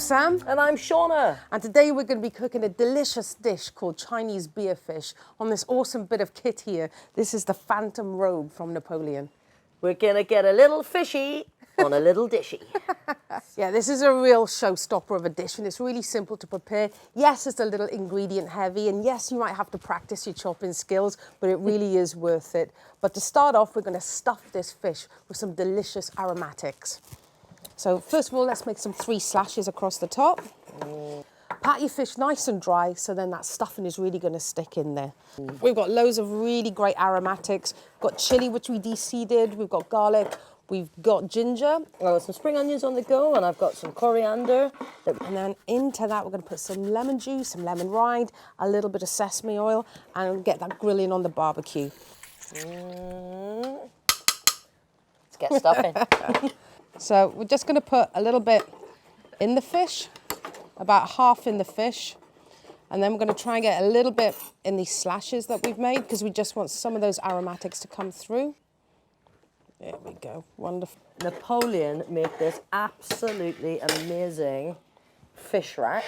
Sam. And I'm Shauna. And today we're going to be cooking a delicious dish called Chinese beer fish on this awesome bit of kit here. This is the Phantom Robe from Napoleon. We're gonna get a little fishy on a little dishy. Yeah, this is a real showstopper of a dish, and it's really simple to prepare. Yes, it's a little ingredient heavy, and yes, you might have to practice your chopping skills, but it really is worth it. But to start off, we're going to stuff this fish with some delicious aromatics. So first of all, let's make some 3 slashes across the top. Pat your fish nice and dry, so then that stuffing is really going to stick in there. We've got loads of really great aromatics. We've got chili, which we deseeded. We've got garlic. We've got ginger. I've got some spring onions on the go, and I've got some coriander. And then into that, we're going to put some lemon juice, some lemon rind, a little bit of sesame oil, and get that grilling on the barbecue. Let's get stuffing. So we're just going to put a little bit in the fish, about half in the fish. And then we're going to try and get a little bit in these slashes that we've made, because we just want some of those aromatics to come through. There we go, wonderful. Napoleon made this absolutely amazing fish rack,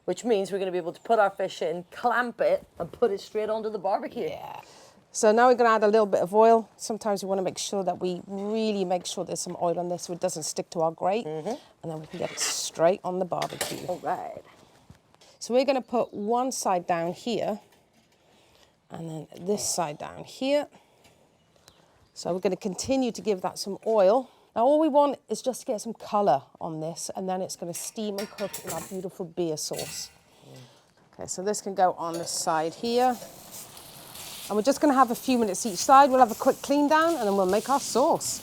which means we're going to be able to put our fish in, clamp it, and put it straight onto the barbecue. Yeah. So now we're going to add a little bit of oil. Sometimes we want to make sure that we really make sure there's some oil on this so it doesn't stick to our grate. And then we can get it straight on the barbecue. All right. So we're going to put one side down here, and then this side down here. So we're going to continue to give that some oil. Now all we want is just to get some colour on this, and then it's going to steam and cook in our beautiful beer sauce. Okay, so this can go on this side here. And we're just going to have a few minutes each side. We'll have a quick clean down, and then we'll make our sauce.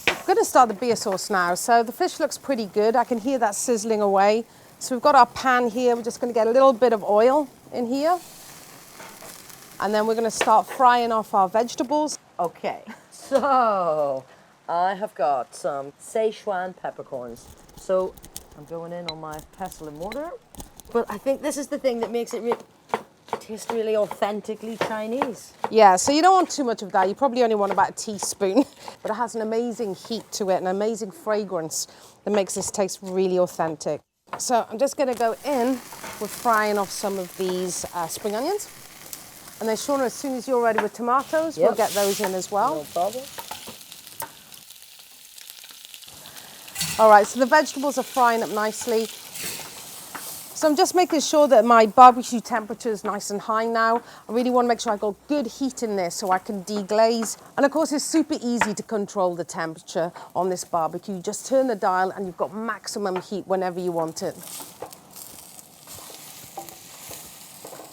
We're going to start the beer sauce now. So the fish looks pretty good. I can hear that sizzling away. So we've got our pan here. We're just going to get a little bit of oil in here. And then we're going to start frying off our vegetables. Okay, so I have got some Szechuan peppercorns. So I'm going in on my pestle and mortar. But I think this is the thing that makes it taste really authentically Chinese. Yeah, so you don't want too much of that. You probably only want about a teaspoon. But it has an amazing heat to it, an amazing fragrance that makes this taste really authentic. So I'm just going to go in with frying off some of these spring onions. And then, Shauna, as soon as you're ready with tomatoes, we'll get those in as well. No problem. All right, so the vegetables are frying up nicely. So I'm just making sure that my barbecue temperature is nice and high now. I really want to make sure I got good heat in there so I can deglaze. And of course, it's super easy to control the temperature on this barbecue. You just turn the dial and you've got maximum heat whenever you want it.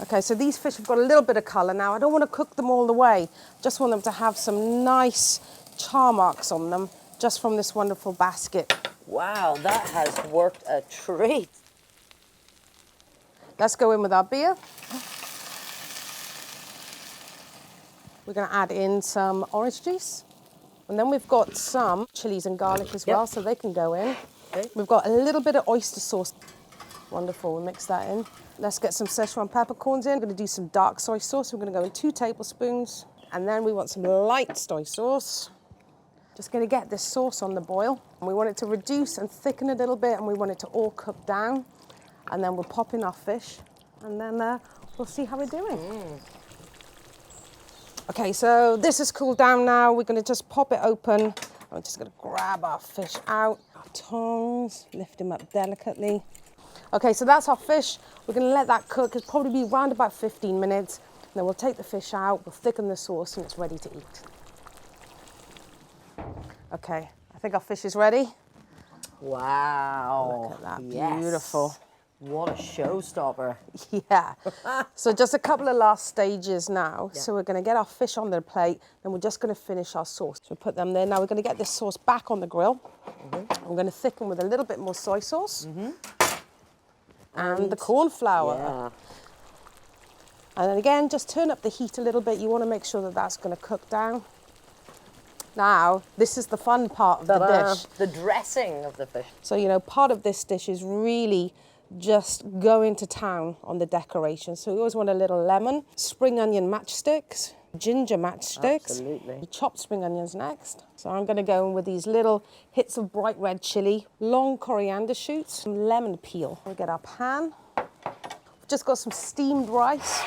Okay, so these fish have got a little bit of colour now. I don't want to cook them all the way. Just want them to have some nice char marks on them just from this wonderful basket. Wow, that has worked a treat. Let's go in with our beer. We're going to add in some orange juice. And then we've got some chillies and garlic as well, so they can go in. Okay. We've got a little bit of oyster sauce. Wonderful, we'll mix that in. Let's get some Szechuan peppercorns in. We're going to do some dark soy sauce. We're going to go in 2 tablespoons. And then we want some light soy sauce. Just going to get this sauce on the boil. And we want it to reduce and thicken a little bit, and we want it to all cook down. And then we'll pop in our fish, and then we'll see how we're doing. Okay, so this has cooled down now. We're going to just pop it open. I'm just going to grab our fish out. Our tongs, lift him up delicately. Okay, so that's our fish. We're going to let that cook. It'll probably be around about 15 minutes. And then we'll take the fish out, we'll thicken the sauce, and it's ready to eat. Okay, I think our fish is ready. Wow. Look at that, yes. beautiful. What a showstopper. Yeah. So just a couple of last stages now. Yeah. So we're going to get our fish on the plate, then we're just going to finish our sauce. So put them there. Now we're going to get this sauce back on the grill. We're going to thicken with a little bit more soy sauce. And the corn flour. Yeah. And then again, just turn up the heat a little bit. You want to make sure that that's going to cook down. Now, this is the fun part of the dish. The dressing of the fish. So, you know, part of this dish is really just going to town on the decoration. So we always want a little lemon, spring onion matchsticks, Ginger matchsticks. Absolutely. Chopped spring onions next. So I'm going to go in with these little hits of bright red chili, long coriander shoots, some lemon peel. We'll get our pan. We've just got some steamed rice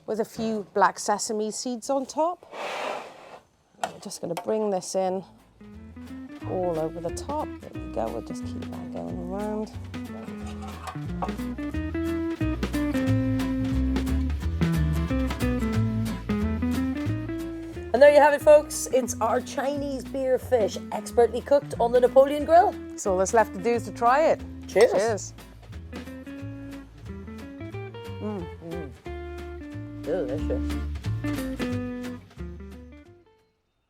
with a few black sesame seeds on top. I'm just going to bring this in all over the top. There we go. We'll just keep that going around. And there you have it, folks. It's our Chinese beer fish, expertly cooked on the Napoleon grill. So all that's left to do is to try it. Cheers. Cheers. Delicious.